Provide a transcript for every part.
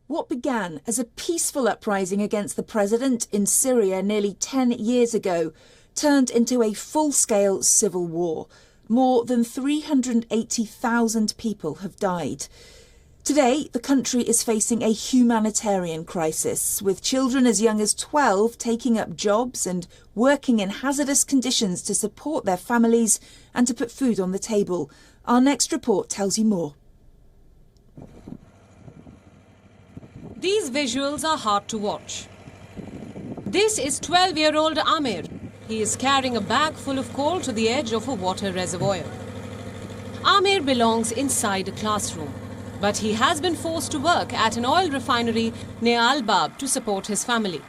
What began as a peaceful uprising against the president in Syria nearly 10 years ago turned into a full-scale civil war. More than 380,000 people have died. Today, the country is facing a humanitarian crisis, with children as young as 12 taking up jobs and working in hazardous conditions to support their families and to put food on the table. Our next report tells you more. These visuals are hard to watch. This is 12-year-old Amir. He is carrying a bag full of coal to the edge of a water reservoir. Amir belongs inside a classroom, but he has been forced to work at an oil refinery near Al-Bab to support his family.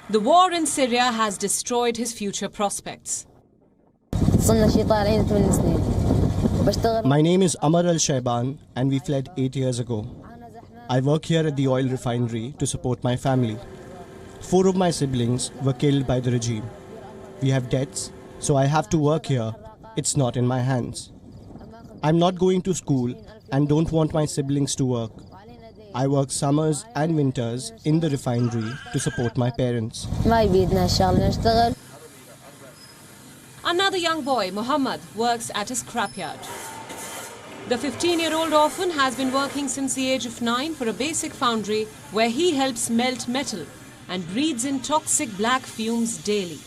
The war in Syria has destroyed his future prospects. My name is Amar Al-Shaiban and we fled 8 years ago. I work here at the oil refinery to support my family. 4 of my siblings were killed by the regime. We have debts, so I have to work here. It's not in my hands. I'm not going to school and don't want my siblings to work. I work summers and winters in the refinery to support my parents. Another young boy, Muhammad, works at a scrapyard. The 15-year-old orphan has been working since the age of 9 for a basic foundry where he helps melt metal and breathes in toxic black fumes daily.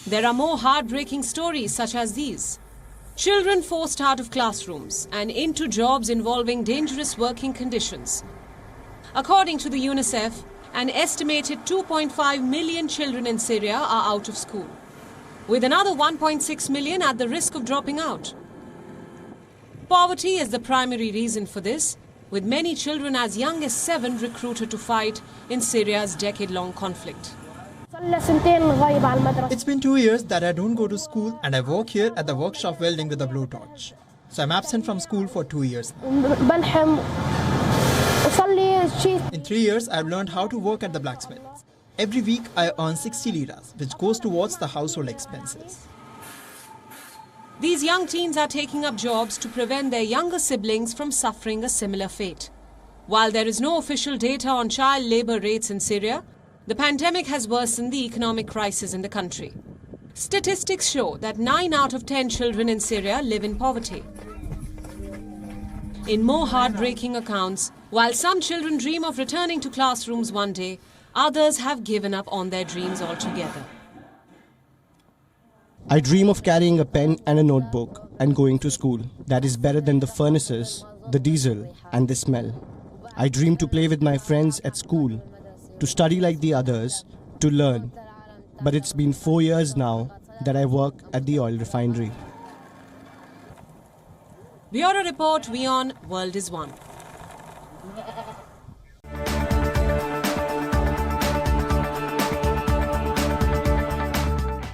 There are more heartbreaking stories such as these. Children forced out of classrooms and into jobs involving dangerous working conditions. According to the UNICEF, an estimated 2.5 million children in Syria are out of school, with another 1.6 million at the risk of dropping out. Poverty is the primary reason for this, with many children as young as 7 recruited to fight in Syria's decade-long conflict. It's been 2 years that I don't go to school and I work here at the workshop welding with a blowtorch. So I'm absent from school for 2 years now. In 3 years, I've learned how to work at the blacksmith. Every week, I earn 60 liras, which goes towards the household expenses. These young teens are taking up jobs to prevent their younger siblings from suffering a similar fate. While there is no official data on child labor rates in Syria, the pandemic has worsened the economic crisis in the country. Statistics show that 9 out of 10 children in Syria live in poverty. In more heartbreaking accounts, while some children dream of returning to classrooms one day, others have given up on their dreams altogether. I dream of carrying a pen and a notebook and going to school. That is better than the furnaces, the diesel and the smell. I dream to play with my friends at school, to study like the others, to learn. But it's been 4 years now that I work at the oil refinery. Bureau Report, WION World is One.